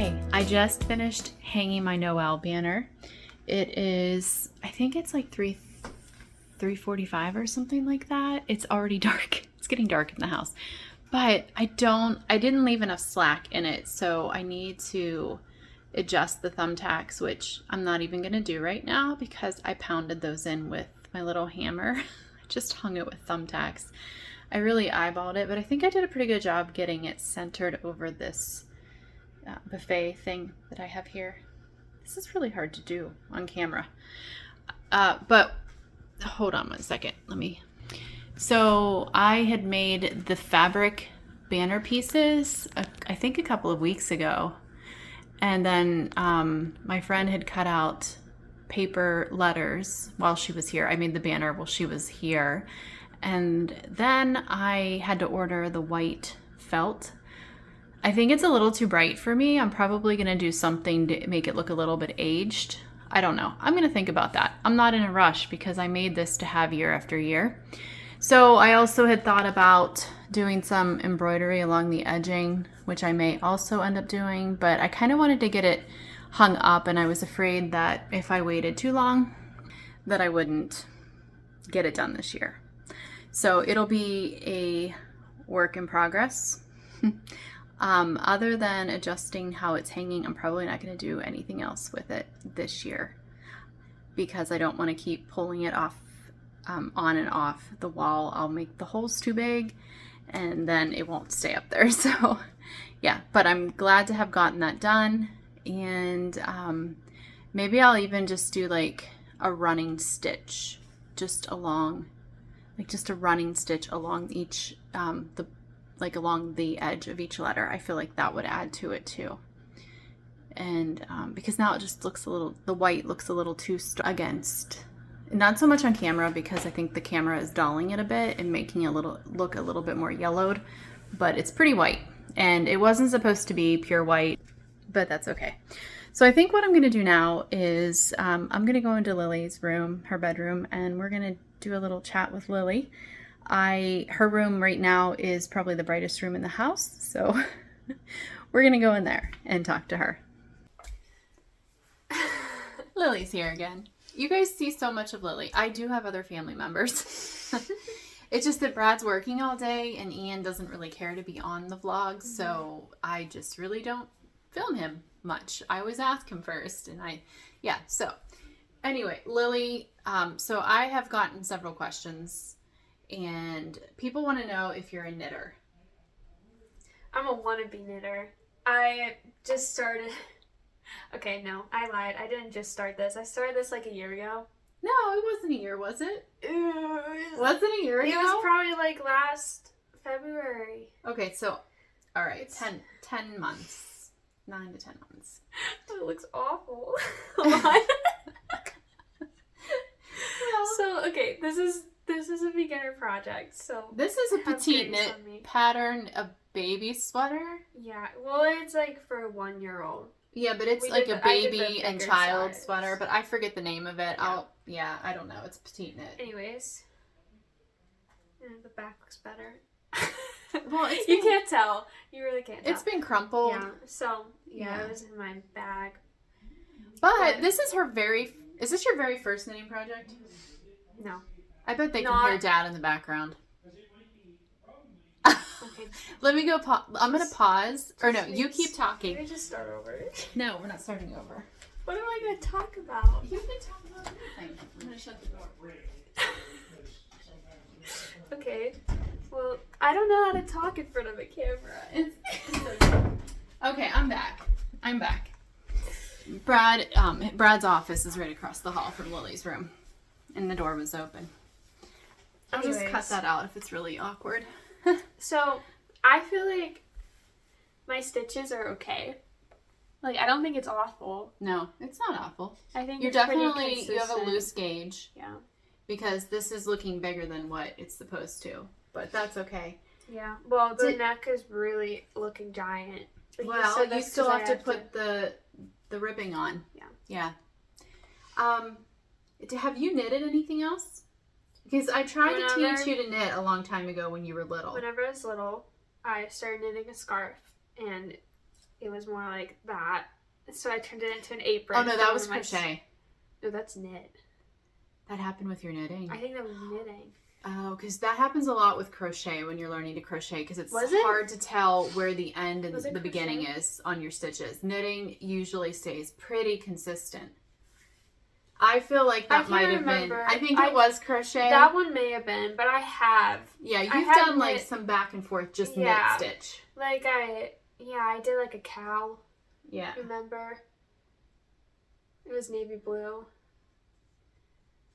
Okay, I just finished hanging my Noel banner. It is, I think it's like 3:45 or something like that. It's already dark. It's getting dark in the house. But I didn't leave enough slack in it, so I need to adjust the thumbtacks, which I'm not even going to do right now because I pounded those in with my little hammer. I just hung it with thumbtacks. I really eyeballed it, but I think I did a pretty good job getting it centered over this buffet thing that I have here. This is really hard to do on camera. But hold on one second. So I had made the fabric banner pieces, I think a couple of weeks ago. And then my friend had cut out paper letters while she was here. I made the banner while she was here. And then I had to order the white felt. I think it's a little too bright for me. I'm probably going to do something to make it look a little bit aged. I don't know. I'm going to think about that. I'm not in a rush because I made this to have year after year. So I also had thought about doing some embroidery along the edging, which I may also end up doing, but I kind of wanted to get it hung up, and I was afraid that if I waited too long that I wouldn't get it done this year. So it'll be a work in progress. Other than adjusting how it's hanging, I'm probably not going to do anything else with it this year because I don't want to keep pulling it off, on and off the wall. I'll make the holes too big and then it won't stay up there. So yeah, but I'm glad to have gotten that done. And maybe I'll even just do like a running stitch just along, like just a running stitch along each, along the edge of each letter. I feel like that would add to it too. And because now it just looks a little, the white looks a little too against, not so much on camera because I think the camera is dulling it a bit and making it look a little bit more yellowed, but it's pretty white and it wasn't supposed to be pure white, but that's okay. So I think what I'm going to do now is I'm going to go into Lily's room, her bedroom, and we're going to do a little chat with Lily. Her room right now is probably the brightest room in the house, so we're gonna go in there and talk to her. Lily's here again. You guys see so much of Lily. I do have other family members. It's just that Brad's working all day and Ian doesn't really care to be on the vlog, so I just really don't film him much. I always ask him first, and so anyway, Lily, so I have gotten several questions. And people want to know if you're a knitter. I'm a wannabe knitter. I just started. Okay, no, I lied. I didn't just start this. I started this like a year ago. No, it wasn't a year, was it? Was it a year ago? It was probably like last February. Okay, so, all right, 10 months. 9 to 10 months. It looks awful. So, okay, this is a beginner project, so... This is a petite knit pattern, a baby sweater? Yeah, well, it's like for a 1-year-old. Yeah, but it's like a baby and child sweater, but I forget the name of it. Yeah. I don't know. It's petite knit. Anyways. And the back looks better. Well, you can't tell. You really can't tell. It's been crumpled. Yeah, so, it was in my bag. But this is is this your very first knitting project? No. I bet they can hear Dad in the background. Okay. Let me go I'm going to pause. Or no, you keep talking. Can we just start over? No, we're not starting over. What am I going to talk about? You can talk about anything. I'm going to shut the door. Okay. Well, I don't know how to talk in front of a camera. Okay, I'm back. Brad's office is right across the hall from Lily's room. And the door was open. I'll just cut that out if it's really awkward. So, I feel like my stitches are okay. Like, I don't think it's awful. No, it's not awful. I think you have a loose gauge. Yeah. Because this is looking bigger than what it's supposed to. But that's okay. Yeah. Well, the neck is really looking giant. Like you still have to put the ribbing on. Yeah. Have you knitted anything else? Because I tried to teach you to knit a long time ago when you were little. Whenever I was little, I started knitting a scarf, and it was more like that. So I turned it into an apron. Oh no, that was crochet. No, that's knit. That happened with your knitting. I think that was knitting. Oh, because that happens a lot with crochet when you're learning to crochet, because it's Was it? hard to tell where the end and Was it the beginning crochet? is on your stitches. Knitting usually stays pretty consistent. I feel like that might have been. I think it was crochet. That one may have been, but I have. Yeah, you've have done like knit- some back and forth, just Yeah. knit stitch. Like I did like a cow. Yeah. Remember? It was navy blue.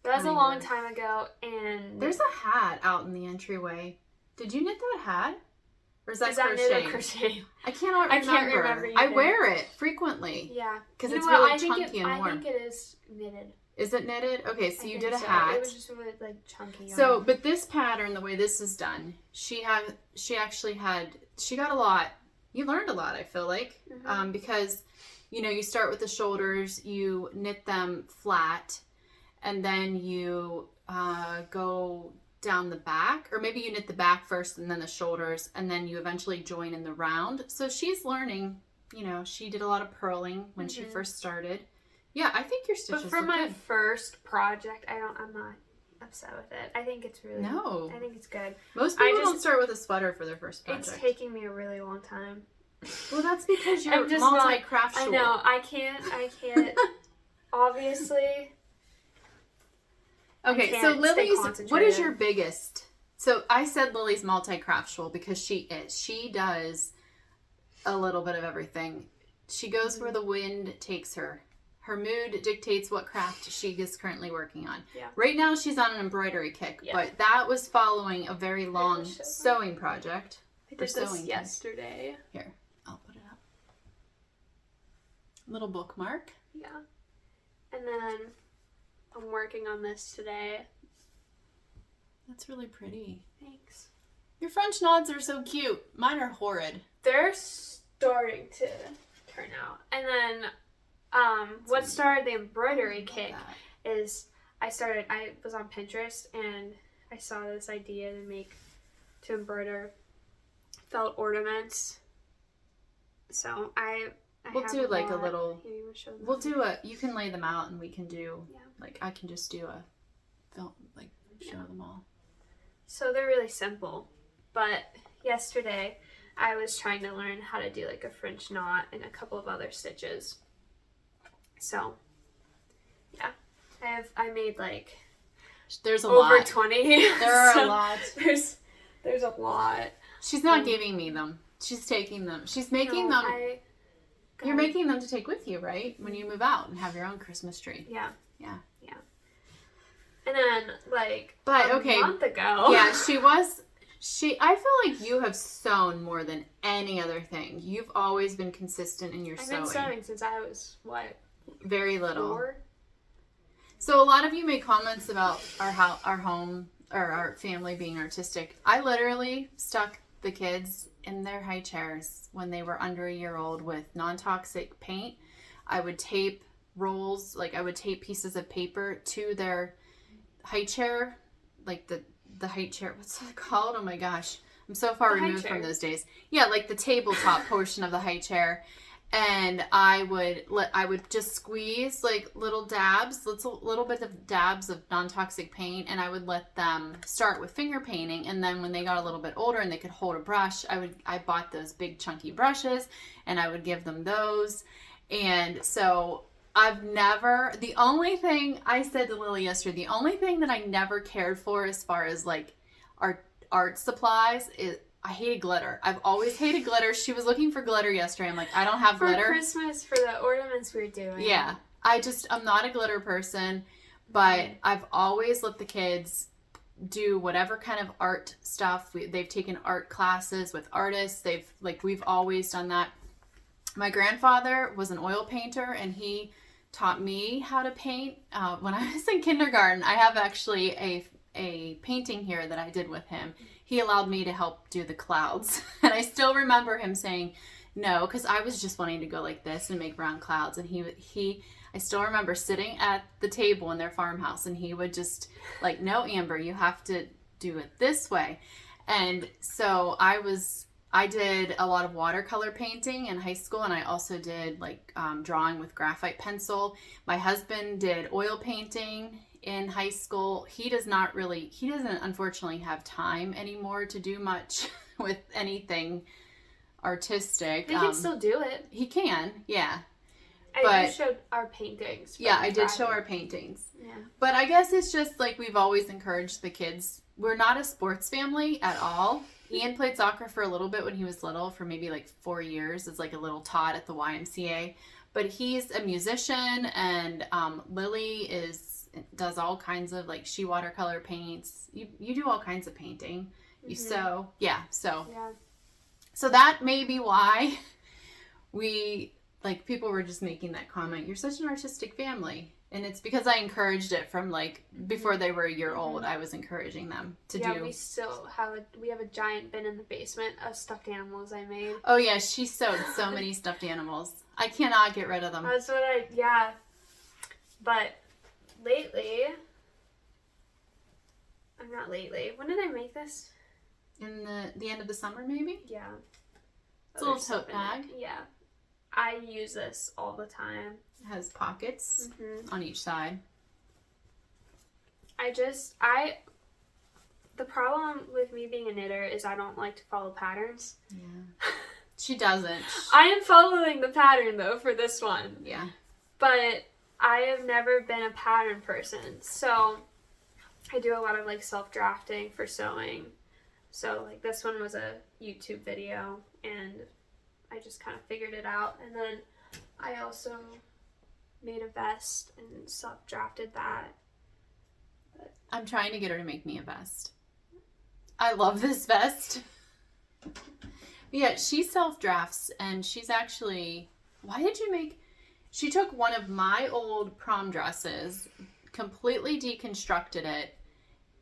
That was a long time ago, and There's a hat out in the entryway. Did you knit that hat? Or is that crochet? knit or crochet? I can't remember. I either. wear it frequently. Yeah. Because You it's know what? really I think chunky and warm. I think it is knitted. Is it knitted? Okay, so I you think did a so. hat. It was just really like chunky. So, but this pattern, the way this is done, she got a lot. You learned a lot, I feel like, because, you start with the shoulders, you knit them flat, and then you go down the back, or maybe you knit the back first and then the shoulders, and then you eventually join in the round. So she's learning, she did a lot of purling when she first started. Yeah, I think your stitches But for look my good. first project, I'm not upset with it. I think it's really No. I think it's good. Most people don't start with a sweater for their first project. It's taking me a really long time. Well, that's because you're I'm just not- multi-craftual. I know. I can't. Obviously. Okay, I so can't Lily's, stay what is your concentrated. biggest? So I said Lily's multi-craftual because she is. She does a little bit of everything. She goes where the wind takes her. Her mood dictates what craft she is currently working on. Yeah. Right now she's on an embroidery kick, Yeah. but that was following a very long show them. sewing project. I Or did this sewing yesterday. Here, I'll put it up. Little bookmark. Yeah. And then I'm working on this today. That's really pretty. Thanks. Your French knots are so cute. Mine are horrid. They're starting to turn out. And then what started the embroidery kick is I was on Pinterest and I saw this idea to embroider felt ornaments. So We'll have do like a lot. little. Here, you wanna show them? We'll do you can lay them out and we can do, I can just do a film, show them all. So they're really simple. But yesterday I was trying to learn how to do like a French knot and a couple of other stitches. So, yeah. I made like There's a over lot. 20. There are So a lot. There's a lot. She's not giving me them. She's taking them. She's making them. You're making them to take with you, right? When you move out and have your own Christmas tree. Yeah. Yeah. Yeah. And then a month ago. Yeah, I feel like you have sewn more than any other thing. You've always been consistent in your I've sewing. been sewing since I was, what, Very little. 4? So a lot of you made comments about our home or our family being artistic. I literally stuck the kids in their high chairs when they were under a year old with non-toxic paint. I would tape rolls, I would tape pieces of paper to their high chair, like the high chair. What's it called? Oh my gosh. I'm so far removed from those days. Yeah, like the tabletop portion of the high chair. And I would just squeeze little dabs, little bit of dabs of non-toxic paint, and I would let them start with finger painting. And then when they got a little bit older and they could hold a brush, I bought those big chunky brushes, and I would give them those. And so the only thing I said to Lily yesterday, the only thing that I never cared for as far as art supplies is I hated glitter. I've always hated glitter. She was looking for glitter yesterday. I'm like, I don't have glitter. For Christmas, for the ornaments we were doing. Yeah. I'm not a glitter person, but I've always let the kids do whatever kind of art stuff. They've taken art classes with artists. We've always done that. My grandfather was an oil painter, and he taught me how to paint. When I was in kindergarten, I have actually a painting here that I did with him. He allowed me to help do the clouds. And I still remember him saying no, because I was just wanting to go like this and make round clouds. And I still remember sitting at the table in their farmhouse, and he would just no, Amber, you have to do it this way. And so I was I did a lot of watercolor painting in high school, and I also did like drawing with graphite pencil. My husband did oil painting in high school. He doesn't unfortunately have time anymore to do much with anything artistic. He can still do it. He can, yeah. I just showed our paintings. Yeah, I did show our paintings. Yeah. But I guess it's just like we've always encouraged the kids. We're not a sports family at all. Ian played soccer for a little bit when he was little, for maybe like 4 years as like a little tot at the YMCA. But he's a musician, and Lily does all kinds of, like, she watercolor paints. You do all kinds of painting. You sew. Yeah, so. Yeah. So that may be why people were just making that comment. You're such an artistic family. And it's because I encouraged it from, like, before they were a year old. I was encouraging them to do. Yeah, we still have a giant bin in the basement of stuffed animals I made. Oh, yeah, she sewed so many stuffed animals. I cannot get rid of them. That's what but lately, when did I make this? In the end of the summer, maybe? Yeah. It's a little tote bag. Yeah. I use this all the time. It has pockets on each side. The problem with me being a knitter is I don't like to follow patterns. Yeah. She doesn't. I am following the pattern, though, for this one. Yeah. But I have never been a pattern person. So I do a lot of, like, self-drafting for sewing. So, like, this one was a YouTube video, and I just kind of figured it out. And then I also made a vest and self-drafted that. But I'm trying to get her to make me a vest. I love this vest. Yeah, she self-drafts, and she's actually... She took one of my old prom dresses, completely deconstructed it,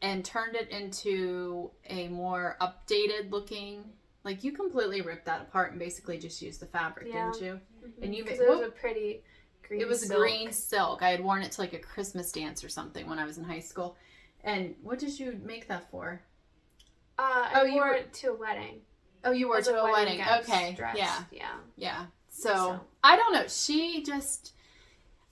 and turned it into a more updated looking... Like, you completely ripped that apart and basically just used the fabric, didn't you? And you it was a pretty green silk. It was green silk. I had worn it to, like, a Christmas dance or something when I was in high school. And what did you make that for? I wore it to a wedding. Oh, you wore it to a wedding. Okay. Dress. Yeah. So, I don't know.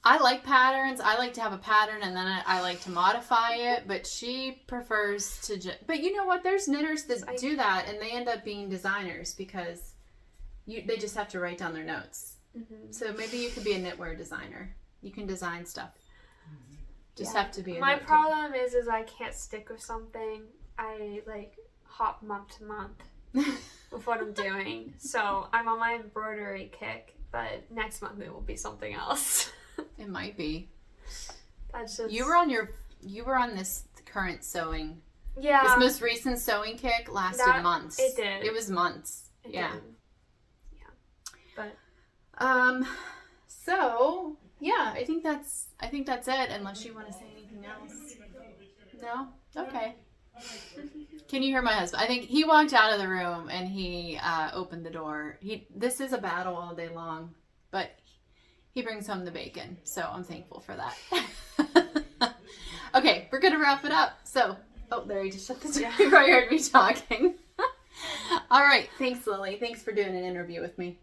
I like patterns. I like to have a pattern, and then I like to modify it, but she prefers to but you know what? There's knitters that do that, and they end up being designers because they just have to write down their notes. So maybe you could be a knitwear designer. You can design stuff. Just have to be a My problem is I can't stick with something. I, like, hop month to month with what I'm doing. So I'm on my embroidery kick, but next month it will be something else. It might be. That's just... You were on this current sewing. Yeah. This most recent sewing kick lasted months. It did. It was months. It yeah. did. Yeah. But so yeah, I think that's it, unless you want to say anything else. No? Okay. Can you hear my husband? I think he walked out of the room and he opened the door. This is a battle all day long, but he brings home the bacon, so I'm thankful for that. Okay, we're gonna wrap it up. So, there, he just shut the door before you heard me talking. All right, thanks, Lily. Thanks for doing an interview with me.